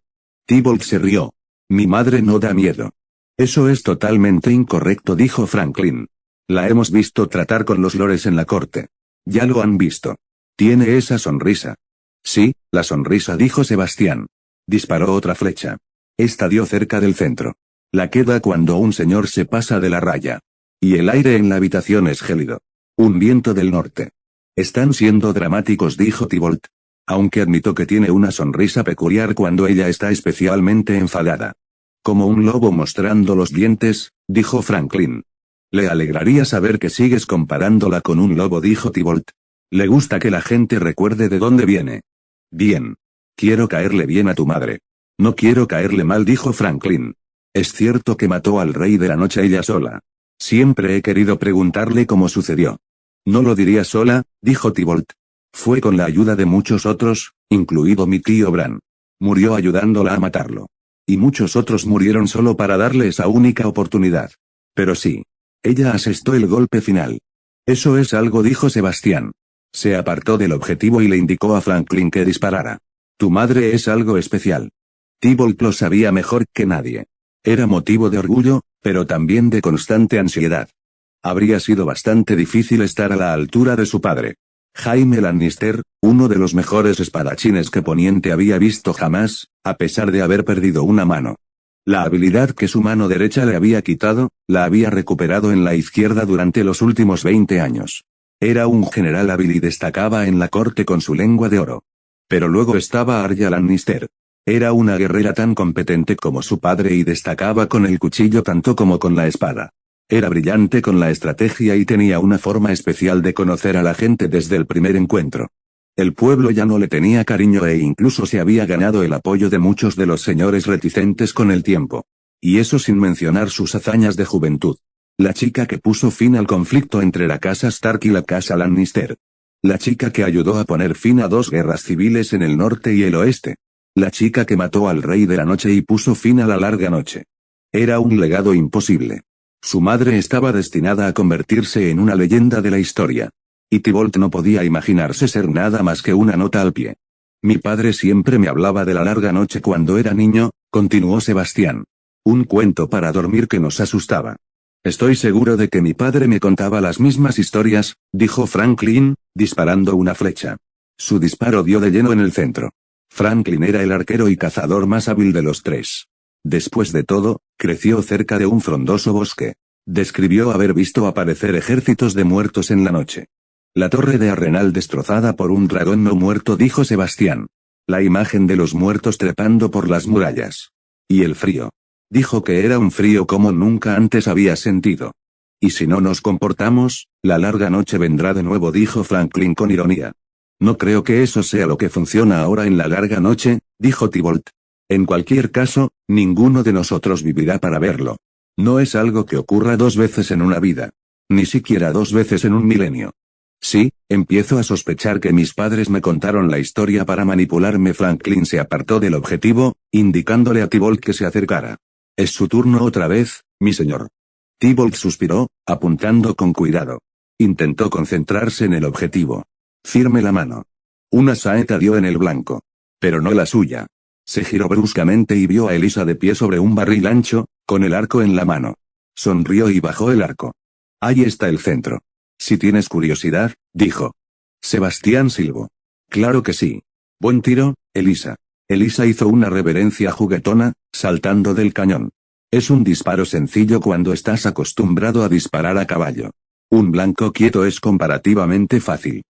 [SPEAKER 1] Tybalt se rió. Mi madre no da miedo. Eso es totalmente incorrecto, dijo Franklin. La hemos visto tratar con los lores en la corte. Ya lo han visto. Tiene esa sonrisa. Sí, la sonrisa, dijo Sebastián. Disparó otra flecha. Esta dio cerca del centro. La queda cuando un señor se pasa de la raya. Y el aire en la habitación es gélido. Un viento del norte. Están siendo dramáticos, dijo Tybalt. Aunque admito que tiene una sonrisa peculiar cuando ella está especialmente enfadada. Como un lobo mostrando los dientes, dijo Franklin. Le alegraría saber que sigues comparándola con un lobo, dijo Tybalt. Le gusta que la gente recuerde de dónde viene. Bien. Quiero caerle bien a tu madre. No quiero caerle mal, dijo Franklin. Es cierto que mató al rey de la noche ella sola. Siempre he querido preguntarle cómo sucedió. No lo diría sola, dijo Tybalt. Fue con la ayuda de muchos otros, incluido mi tío Bran. Murió ayudándola a matarlo. Y muchos otros murieron solo para darle esa única oportunidad. Pero sí. Ella asestó el golpe final. Eso es algo, dijo Sebastián. Se apartó del objetivo y le indicó a Franklin que disparara. Tu madre es algo especial. Tybalt lo sabía mejor que nadie. Era motivo de orgullo, pero también de constante ansiedad. Habría sido bastante difícil estar a la altura de su padre. Jaime Lannister, uno de los mejores espadachines que Poniente había visto jamás, a pesar de haber perdido una mano. La habilidad que su mano derecha le había quitado, la había recuperado en la izquierda durante los últimos 20 años. Era un general hábil y destacaba en la corte con su lengua de oro. Pero luego estaba Arya Lannister. Era una guerrera tan competente como su padre y destacaba con el cuchillo tanto como con la espada. Era brillante con la estrategia y tenía una forma especial de conocer a la gente desde el primer encuentro. El pueblo ya no le tenía cariño e incluso se había ganado el apoyo de muchos de los señores reticentes con el tiempo. Y eso sin mencionar sus hazañas de juventud. La chica que puso fin al conflicto entre la casa Stark y la casa Lannister. La chica que ayudó a poner fin a 2 guerras civiles en el norte y el oeste. La chica que mató al rey de la noche y puso fin a la larga noche. Era un legado imposible. Su madre estaba destinada a convertirse en una leyenda de la historia. Y Tybalt no podía imaginarse ser nada más que una nota al pie. Mi padre siempre me hablaba de la larga noche cuando era niño, continuó Sebastián. Un cuento para dormir que nos asustaba. Estoy seguro de que mi padre me contaba las mismas historias, dijo Franklin, disparando una flecha. Su disparo dio de lleno en el centro. Franklin era el arquero y cazador más hábil de los 3. Después de todo, creció cerca de un frondoso bosque. Describió haber visto aparecer ejércitos de muertos en la noche. La torre de Arrenal destrozada por un dragón no muerto, dijo Sebastián. La imagen de los muertos trepando por las murallas. Y el frío. Dijo que era un frío como nunca antes había sentido. Y si no nos comportamos, la larga noche vendrá de nuevo, dijo Franklin con ironía. No creo que eso sea lo que funciona ahora en la larga noche, dijo Tybalt. En cualquier caso, ninguno de nosotros vivirá para verlo. No es algo que ocurra 2 veces en una vida. Ni siquiera 2 veces en un milenio. Sí, empiezo a sospechar que mis padres me contaron la historia para manipularme. Franklin se apartó del objetivo, indicándole a Tybalt que se acercara. Es su turno otra vez, mi señor. Tybalt suspiró, apuntando con cuidado. Intentó concentrarse en el objetivo. Firme la mano. Una saeta dio en el blanco. Pero no la suya. Se giró bruscamente y vio a Elisa de pie sobre un barril ancho, con el arco en la mano. Sonrió y bajó el arco. Ahí está el centro. Si tienes curiosidad, dijo. Sebastián silbó. Claro que sí. Buen tiro, Elisa. Elisa hizo una reverencia juguetona, saltando del cañón. Es un disparo sencillo cuando estás acostumbrado a disparar a caballo. Un blanco quieto es comparativamente fácil.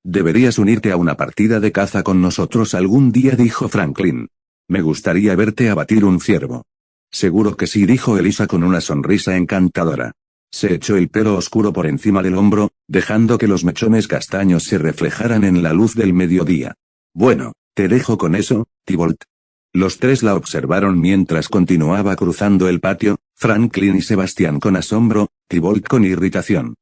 [SPEAKER 1] Deberías unirte a una partida de caza con nosotros algún día, dijo Franklin. Me gustaría verte abatir un ciervo. Seguro que sí, dijo Elisa con una sonrisa encantadora. Se echó el pelo oscuro por encima del hombro, dejando que los mechones castaños se reflejaran en la luz del mediodía. Bueno, te dejo con eso, Tybalt. Los tres la observaron mientras continuaba cruzando el patio, Franklin y Sebastián con asombro, Tybalt con irritación.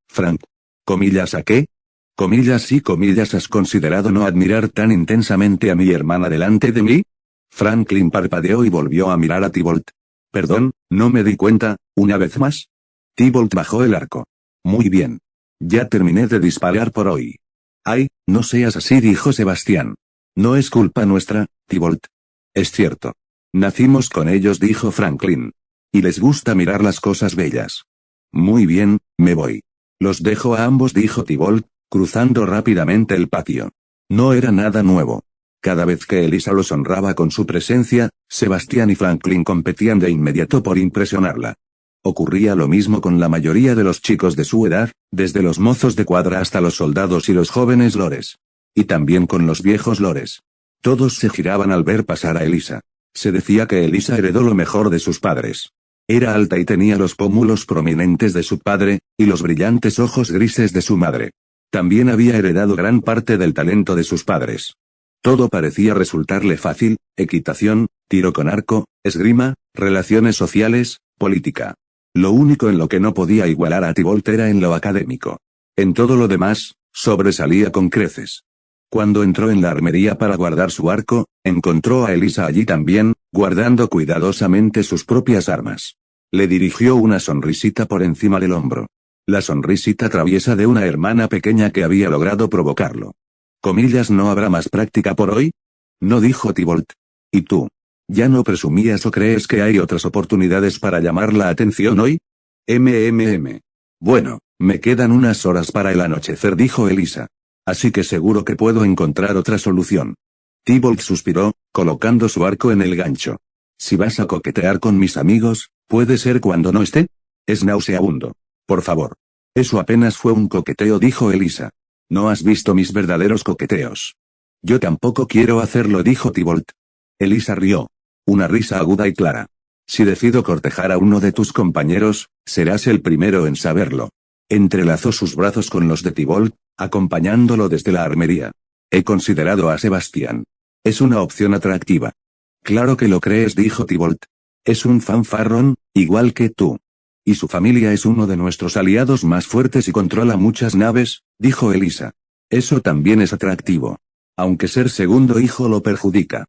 [SPEAKER 1] Frank. ¿Comillas a qué? Comillas sí, comillas, ¿has considerado no admirar tan intensamente a mi hermana delante de mí? Franklin parpadeó y volvió a mirar a Tybalt. Perdón, no me di cuenta, una vez más. Tybalt bajó el arco. Muy bien. Ya terminé de disparar por hoy. Ay, no seas así, dijo Sebastián. No es culpa nuestra, Tybalt. Es cierto. Nacimos con ellos, dijo Franklin. Y les gusta mirar las cosas bellas. Muy bien, me voy. Los dejo a ambos, dijo Tybalt, cruzando rápidamente el patio. No era nada nuevo. Cada vez que Elisa los honraba con su presencia, Sebastián y Franklin competían de inmediato por impresionarla. Ocurría lo mismo con la mayoría de los chicos de su edad, desde los mozos de cuadra hasta los soldados y los jóvenes lores. Y también con los viejos lores. Todos se giraban al ver pasar a Elisa. Se decía que Elisa heredó lo mejor de sus padres. Era alta y tenía los pómulos prominentes de su padre, y los brillantes ojos grises de su madre. También había heredado gran parte del talento de sus padres. Todo parecía resultarle fácil: equitación, tiro con arco, esgrima, relaciones sociales, política. Lo único en lo que no podía igualar a Tybalt era en lo académico. En todo lo demás, sobresalía con creces. Cuando entró en la armería para guardar su arco, encontró a Elisa allí también, guardando cuidadosamente sus propias armas. Le dirigió una sonrisita por encima del hombro. La sonrisita traviesa de una hermana pequeña que había logrado provocarlo. Comillas, ¿no habrá más práctica por hoy? No, dijo Tybalt. ¿Y tú? ¿Ya no presumías o crees que hay otras oportunidades para llamar la atención hoy? Bueno, me quedan unas horas para el anochecer, dijo Elisa. Así que seguro que puedo encontrar otra solución. Tybalt suspiró, colocando su arco en el gancho. Si vas a coquetear con mis amigos, ¿puede ser cuando no esté? Es nauseabundo. Por favor. Eso apenas fue un coqueteo, dijo Elisa. No has visto mis verdaderos coqueteos. Yo tampoco quiero hacerlo, dijo Tybalt. Elisa rió. Una risa aguda y clara. Si decido cortejar a uno de tus compañeros, serás el primero en saberlo. Entrelazó sus brazos con los de Tybalt, acompañándolo desde la armería. He considerado a Sebastián. Es una opción atractiva. Claro que lo crees, dijo Tybalt. Es un fanfarrón, igual que tú. Y su familia es uno de nuestros aliados más fuertes y controla muchas naves, dijo Elisa. Eso también es atractivo. Aunque ser segundo hijo lo perjudica.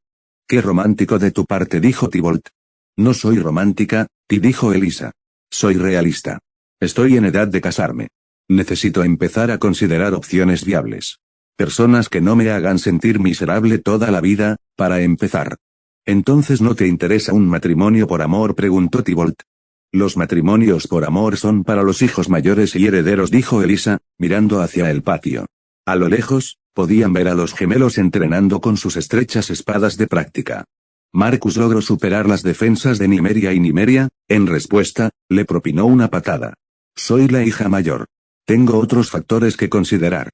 [SPEAKER 1] Qué romántico de tu parte, dijo Tybalt. No soy romántica, dijo Elisa. Soy realista. Estoy en edad de casarme. Necesito empezar a considerar opciones viables. Personas que no me hagan sentir miserable toda la vida, para empezar. ¿Entonces no te interesa un matrimonio por amor?, preguntó Tybalt. Los matrimonios por amor son para los hijos mayores y herederos, dijo Elisa, mirando hacia el patio. A lo lejos, podían ver a los gemelos entrenando con sus estrechas espadas de práctica. Marcus logró superar las defensas de Nimeria y Nimeria, en respuesta, le propinó una patada. Soy la hija mayor. Tengo otros factores que considerar.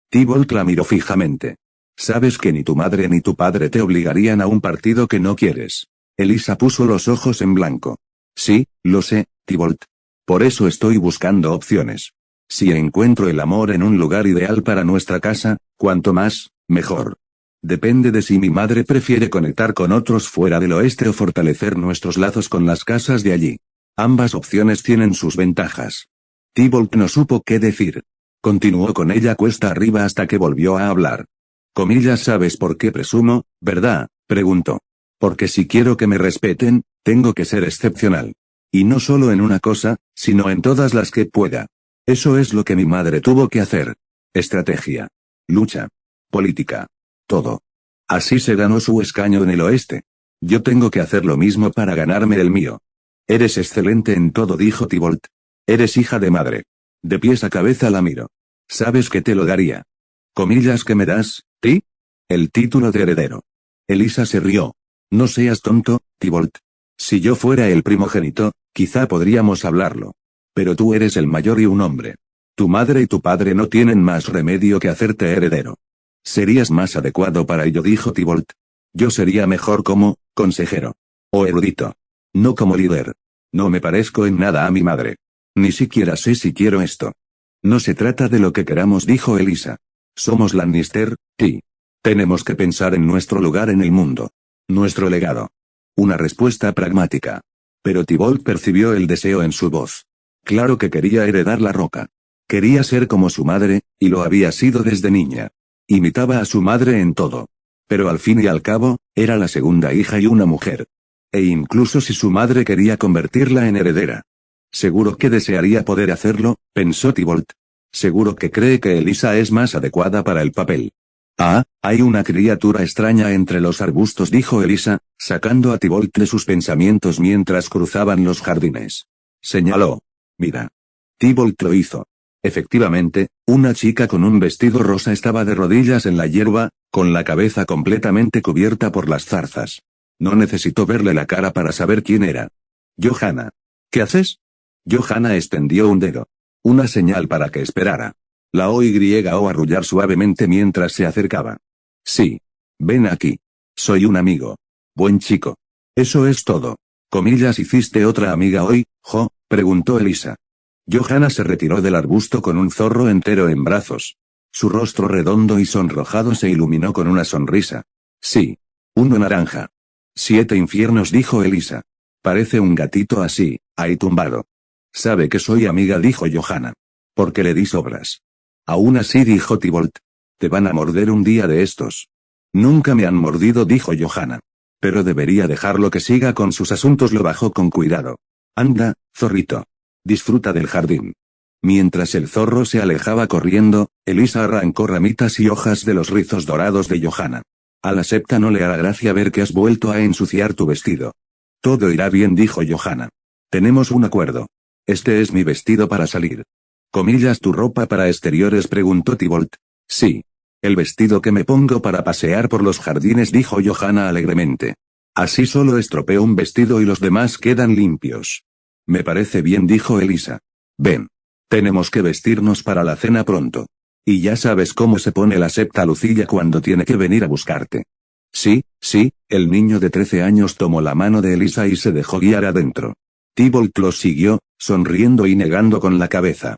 [SPEAKER 1] Tybalt la miró fijamente. Sabes que ni tu madre ni tu padre te obligarían a un partido que no quieres. Elisa puso los ojos en blanco. Sí, lo sé, Tybalt. Por eso estoy buscando opciones. Si encuentro el amor en un lugar ideal para nuestra casa, cuanto más, mejor. Depende de si mi madre prefiere conectar con otros fuera del oeste o fortalecer nuestros lazos con las casas de allí. Ambas opciones tienen sus ventajas. Tybalt no supo qué decir. Continuó con ella cuesta arriba hasta que volvió a hablar. Comillas, ¿sabes por qué presumo, verdad?, preguntó. Porque si quiero que me respeten, tengo que ser excepcional. Y no solo en una cosa, sino en todas las que pueda. Eso es lo que mi madre tuvo que hacer. Estrategia. Lucha. Política. Todo. Así se ganó su escaño en el oeste. Yo tengo que hacer lo mismo para ganarme el mío. Eres excelente en todo, dijo Tybalt. Eres hija de madre. De pies a cabeza la miro. ¿Sabes que te lo daría? Comillas, ¿que me das, ti? El título de heredero. Elisa se rió. No seas tonto, Tybalt. Si yo fuera el primogénito, quizá podríamos hablarlo. Pero tú eres el mayor y un hombre. Tu madre y tu padre no tienen más remedio que hacerte heredero. Serías más adecuado para ello, dijo Tybalt. Yo sería mejor como consejero. O erudito. No como líder. No me parezco en nada a mi madre. Ni siquiera sé si quiero esto. No se trata de lo que queramos, dijo Elisa. Somos Lannister, y tenemos que pensar en nuestro lugar en el mundo. Nuestro legado. Una respuesta pragmática. Pero Tybalt percibió el deseo en su voz. Claro que quería heredar la roca. Quería ser como su madre, y lo había sido desde niña. Imitaba a su madre en todo. Pero al fin y al cabo, era la segunda hija y una mujer. E incluso si su madre quería convertirla en heredera. Seguro que desearía poder hacerlo, pensó Tybalt. Seguro que cree que Elisa es más adecuada para el papel. Ah, hay una criatura extraña entre los arbustos, dijo Elisa, sacando a Tybalt de sus pensamientos mientras cruzaban los jardines. Señaló. Mira. Tybalt lo hizo. Efectivamente, una chica con un vestido rosa estaba de rodillas en la hierba, con la cabeza completamente cubierta por las zarzas. No necesitó verle la cara para saber quién era. Johanna. ¿Qué haces? Johanna extendió un dedo. Una señal para que esperara. La oyó arrullar suavemente mientras se acercaba. Sí. Ven aquí. Soy un amigo. Buen chico. Eso es todo. Comillas, ¿hiciste otra amiga hoy, Jo? Preguntó Elisa. Johanna se retiró del arbusto con un zorro entero en brazos. Su rostro redondo y sonrojado se iluminó con una sonrisa. Sí. Uno naranja. 7 infiernos, dijo Elisa. Parece un gatito así, ahí tumbado. Sabe que soy amiga, dijo Johanna. Porque le di sobras. Aún así, dijo Tybalt. Te van a morder un día de estos. Nunca me han mordido, dijo Johanna. Pero debería dejarlo que siga con sus asuntos, lo bajó con cuidado. Anda, zorrito. Disfruta del jardín. Mientras el zorro se alejaba corriendo, Elisa arrancó ramitas y hojas de los rizos dorados de Johanna. A la septa no le hará gracia ver que has vuelto a ensuciar tu vestido. Todo irá bien, dijo Johanna. Tenemos un acuerdo. Este es mi vestido para salir. Comillas, ¿tu ropa para exteriores?, preguntó Tybalt. Sí. El vestido que me pongo para pasear por los jardines, dijo Johanna alegremente. Así solo estropeo un vestido y los demás quedan limpios. Me parece bien, dijo Elisa. Ven. Tenemos que vestirnos para la cena pronto. Y ya sabes cómo se pone la septa Lucilla cuando tiene que venir a buscarte. Sí, sí, el niño de 13 años tomó la mano de Elisa y se dejó guiar adentro. Tybalt los siguió, sonriendo y negando con la cabeza.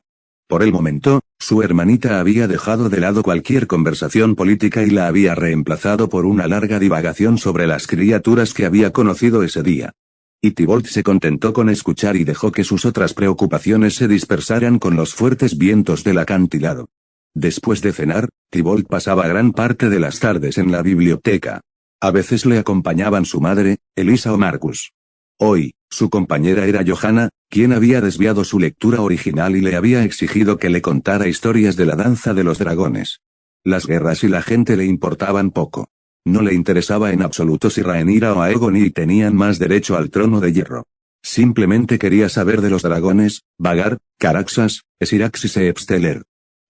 [SPEAKER 1] Por el momento, su hermanita había dejado de lado cualquier conversación política y la había reemplazado por una larga divagación sobre las criaturas que había conocido ese día. Y Tybalt se contentó con escuchar y dejó que sus otras preocupaciones se dispersaran con los fuertes vientos del acantilado. Después de cenar, Tybalt pasaba gran parte de las tardes en la biblioteca. A veces le acompañaban su madre, Elisa o Marcus. Hoy, su compañera era Johanna, quien había desviado su lectura original y le había exigido que le contara historias de la danza de los dragones. Las guerras y la gente le importaban poco. No le interesaba en absoluto si Rhaenyra o Aegon tenían más derecho al trono de hierro. Simplemente quería saber de los dragones, Vhagar, Caraxes, Syraxis y Epsteller.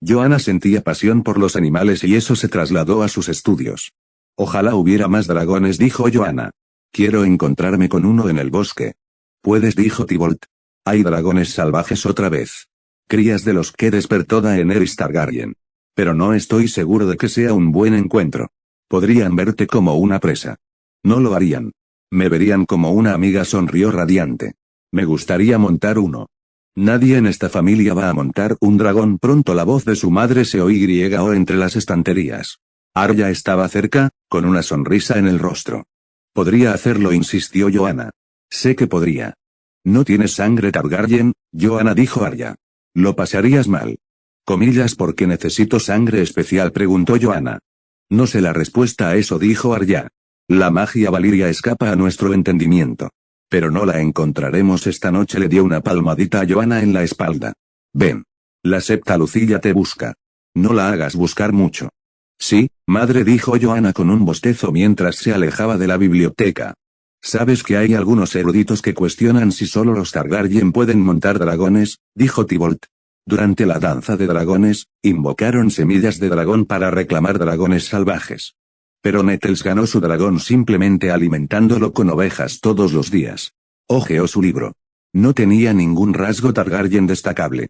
[SPEAKER 1] Johanna sentía pasión por los animales y eso se trasladó a sus estudios. Ojalá hubiera más dragones, dijo Johanna. Quiero encontrarme con uno en el bosque. Puedes, dijo Tybalt. Hay dragones salvajes otra vez. Crías de los que despertó Daenerys Targaryen. Pero no estoy seguro de que sea un buen encuentro. Podrían verte como una presa. No lo harían. Me verían como una amiga, sonrió radiante. Me gustaría montar uno. Nadie en esta familia va a montar un dragón. Pronto la voz de su madre se oyó entre las estanterías. Arya estaba cerca, con una sonrisa en el rostro. Podría hacerlo, insistió Johanna. Sé que podría. No tienes sangre Targaryen, Johanna, dijo Arya. Lo pasarías mal. Comillas, ¿por qué necesito sangre especial?, preguntó Johanna. No sé la respuesta a eso, dijo Arya. La magia Valyria escapa a nuestro entendimiento. Pero no la encontraremos esta noche, le dio una palmadita a Johanna en la espalda. Ven. La septa Lucilla te busca. No la hagas buscar mucho. Sí, madre, dijo Johanna con un bostezo mientras se alejaba de la biblioteca. ¿Sabes que hay algunos eruditos que cuestionan si solo los Targaryen pueden montar dragones?, dijo Tybalt. Durante la danza de dragones, invocaron semillas de dragón para reclamar dragones salvajes. Pero Nettles ganó su dragón simplemente alimentándolo con ovejas todos los días. Hojeó su libro. No tenía ningún rasgo Targaryen destacable.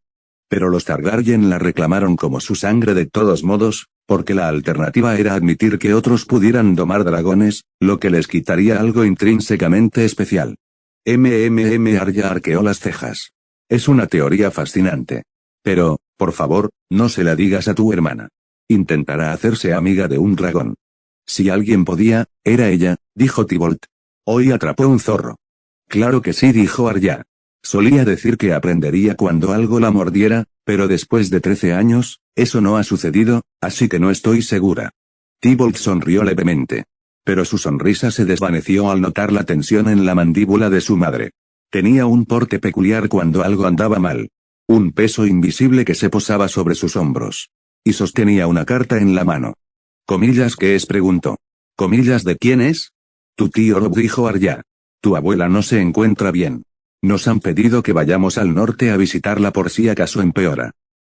[SPEAKER 1] Pero los Targaryen la reclamaron como su sangre de todos modos, porque la alternativa era admitir que otros pudieran domar dragones, lo que les quitaría algo intrínsecamente especial. Arya arqueó las cejas. Es una teoría fascinante. Pero, por favor, no se la digas a tu hermana. Intentará hacerse amiga de un dragón. Si alguien podía, era ella, dijo Tybolt. Hoy atrapó un zorro. Claro que sí, dijo Arya. Solía decir que aprendería cuando algo la mordiera, pero después de 13 años, eso no ha sucedido, así que no estoy segura. Tybolt sonrió levemente. Pero su sonrisa se desvaneció al notar la tensión en la mandíbula de su madre. Tenía un porte peculiar cuando algo andaba mal. Un peso invisible que se posaba sobre sus hombros. Y sostenía una carta en la mano. ¿Comillas qué es? Preguntó. ¿Comillas de quién es? Tu tío Robb, dijo Arya. Tu abuela no se encuentra bien. Nos han pedido que vayamos al norte a visitarla por si acaso empeora.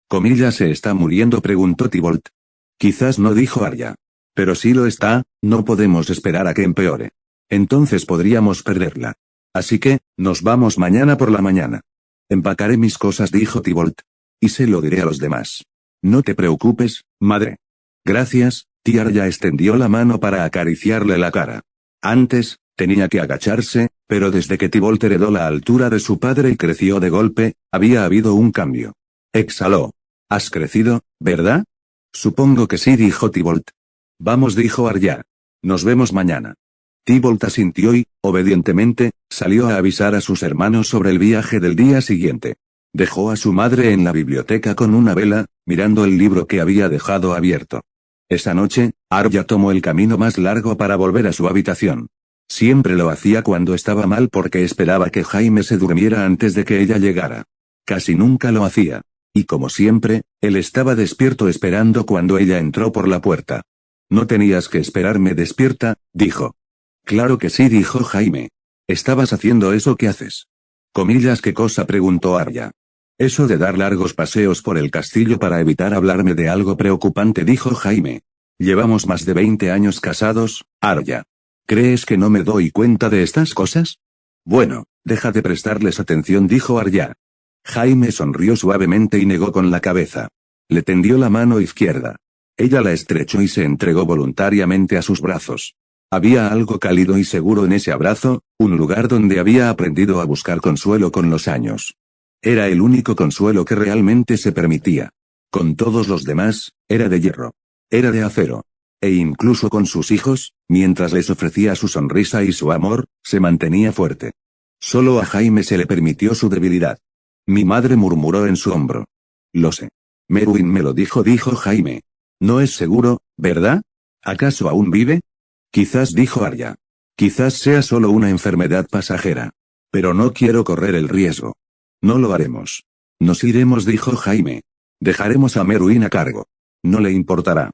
[SPEAKER 1] ¿Comillas se está muriendo? Preguntó Tybolt. Quizás no, dijo Arya. Pero si lo está, no podemos esperar a que empeore. Entonces podríamos perderla. Así que, nos vamos mañana por la mañana. Empacaré mis cosas, dijo Tybolt. Y se lo diré a los demás. No te preocupes, madre. Gracias, tía. Arya extendió la mano para acariciarle la cara. Antes, tenía que agacharse, pero desde que Tybolt heredó la altura de su padre y creció de golpe, había habido un cambio. Exhaló. ¿Has crecido, verdad? Supongo que sí, dijo Tybolt. Vamos, dijo Arya. Nos vemos mañana. Tybolt asintió y, obedientemente, salió a avisar a sus hermanos sobre el viaje del día siguiente. Dejó a su madre en la biblioteca con una vela, mirando el libro que había dejado abierto. Esa noche, Arya tomó el camino más largo para volver a su habitación. Siempre lo hacía cuando estaba mal porque esperaba que Jaime se durmiera antes de que ella llegara. Casi nunca lo hacía. Y como siempre, él estaba despierto esperando cuando ella entró por la puerta. No tenías que esperarme despierta, dijo. Claro que sí, dijo Jaime. ¿Estabas haciendo eso que haces? ¿Comillas qué cosa? Preguntó Arya. Eso de dar largos paseos por el castillo para evitar hablarme de algo preocupante, dijo Jaime. Llevamos más de 20 años casados, Arya. ¿Crees que no me doy cuenta de estas cosas? Bueno, deja de prestarles atención, dijo Arya. Jaime sonrió suavemente y negó con la cabeza. Le tendió la mano izquierda. Ella la estrechó y se entregó voluntariamente a sus brazos. Había algo cálido y seguro en ese abrazo, un lugar donde había aprendido a buscar consuelo con los años. Era el único consuelo que realmente se permitía. Con todos los demás, era de hierro. Era de acero. E incluso con sus hijos, mientras les ofrecía su sonrisa y su amor, se mantenía fuerte. Solo a Jaime se le permitió su debilidad. Mi madre murmuró en su hombro. Lo sé. Meruín me lo dijo, dijo Jaime. No es seguro, ¿verdad? ¿Acaso aún vive? Quizás, dijo Arya. Quizás sea solo una enfermedad pasajera. Pero no quiero correr el riesgo. No lo haremos. Nos iremos, dijo Jaime. Dejaremos a Meruín a cargo. No le importará.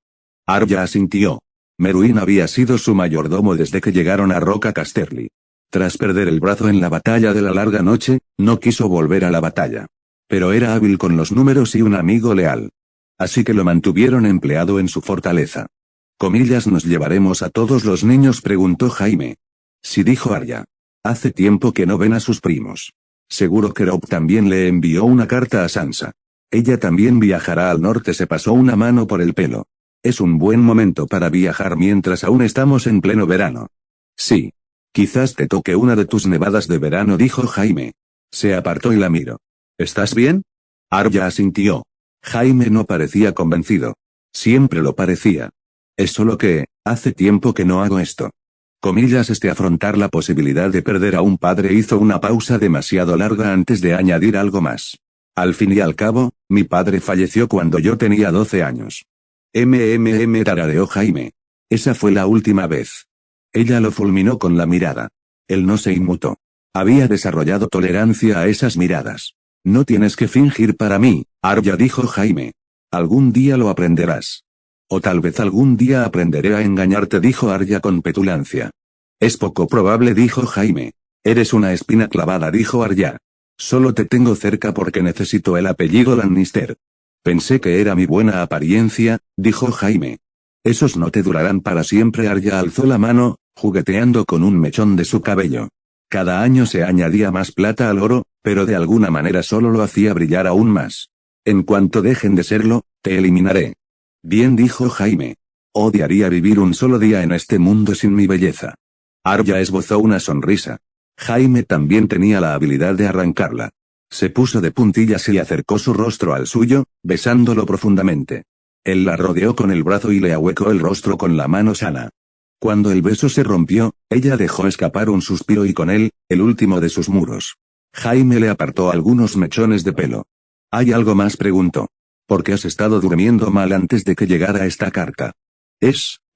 [SPEAKER 1] Arya asintió. Meruín había sido su mayordomo desde que llegaron a Roca Casterly. Tras perder el brazo en la batalla de la larga noche, no quiso volver a la batalla. Pero era hábil con los números y un amigo leal. Así que lo mantuvieron empleado en su fortaleza. ¿Comillas nos llevaremos a todos los niños? Preguntó Jaime. Sí, dijo Arya. Hace tiempo que no ven a sus primos. Seguro que Robb también le envió una carta a Sansa. Ella también viajará al norte. Se pasó una mano por el pelo. Es un buen momento para viajar mientras aún estamos en pleno verano. Sí. Quizás te toque una de tus nevadas de verano, dijo Jaime. Se apartó y la miró. ¿Estás bien? Arya asintió. Jaime no parecía convencido. Siempre lo parecía. Es solo que, hace tiempo que no hago esto. Comillas afrontar la posibilidad de perder a un padre. Hizo una pausa demasiado larga antes de añadir algo más. Al fin y al cabo, mi padre falleció cuando yo tenía 12 años. Tarareó Jaime. Esa fue la última vez. Ella lo fulminó con la mirada. Él no se inmutó. Había desarrollado tolerancia a esas miradas. No tienes que fingir para mí, Arya, dijo Jaime. Algún día lo aprenderás. O tal vez algún día aprenderé a engañarte, dijo Arya con petulancia. Es poco probable, dijo Jaime. Eres una espina clavada, dijo Arya. Solo te tengo cerca porque necesito el apellido Lannister. Pensé que era mi buena apariencia, dijo Jaime. Esos no te durarán para siempre. Arya alzó la mano, jugueteando con un mechón de su cabello. Cada año se añadía más plata al oro, pero de alguna manera solo lo hacía brillar aún más. En cuanto dejen de serlo, te eliminaré. Bien, dijo Jaime. Odiaría vivir un solo día en este mundo sin mi belleza. Arya esbozó una sonrisa. Jaime también tenía la habilidad de arrancarla. Se puso de puntillas y acercó su rostro al suyo, besándolo profundamente. Él la rodeó con el brazo y le ahuecó el rostro con la mano sana. Cuando el beso se rompió, ella dejó escapar un suspiro y con él, el último de sus muros. Jaime le apartó algunos mechones de pelo. ¿Hay algo más?, preguntó. ¿Por qué has estado durmiendo mal antes de que llegara esta carta?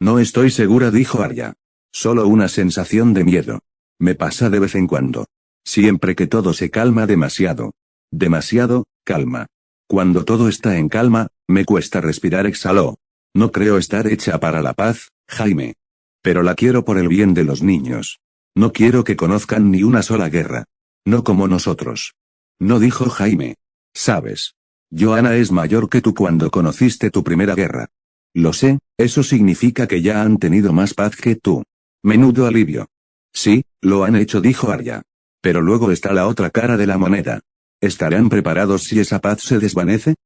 [SPEAKER 1] No estoy segura, dijo Arya. Solo una sensación de miedo. Me pasa de vez en cuando. Siempre que todo se calma demasiado. Demasiado, calma. Cuando todo está en calma, me cuesta respirar, exhaló. No creo estar hecha para la paz, Jaime. Pero la quiero por el bien de los niños. No quiero que conozcan ni una sola guerra. No como nosotros. No, dijo Jaime. Sabes. Joanna es mayor que tú cuando conociste tu primera guerra. Lo sé, eso significa que ya han tenido más paz que tú. Menudo alivio. Sí, lo han hecho, dijo Arya. Pero luego está la otra cara de la moneda. ¿Estarán preparados si esa paz se desvanece?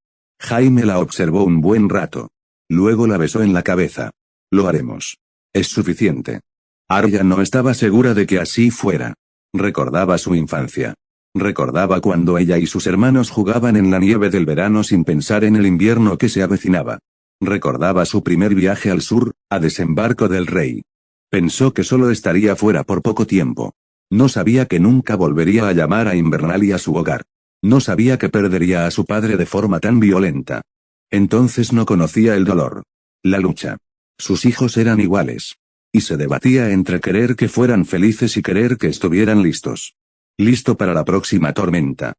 [SPEAKER 1] Jaime la observó un buen rato. Luego la besó en la cabeza. Lo haremos. Es suficiente. Arya no estaba segura de que así fuera. Recordaba su infancia. Recordaba cuando ella y sus hermanos jugaban en la nieve del verano sin pensar en el invierno que se avecinaba. Recordaba su primer viaje al sur, a Desembarco del Rey. Pensó que solo estaría fuera por poco tiempo. No sabía que nunca volvería a llamar a Invernalia su hogar. No sabía que perdería a su padre de forma tan violenta. Entonces no conocía el dolor. La lucha. Sus hijos eran iguales. Y se debatía entre querer que fueran felices y querer que estuvieran listos. Listo para la próxima tormenta.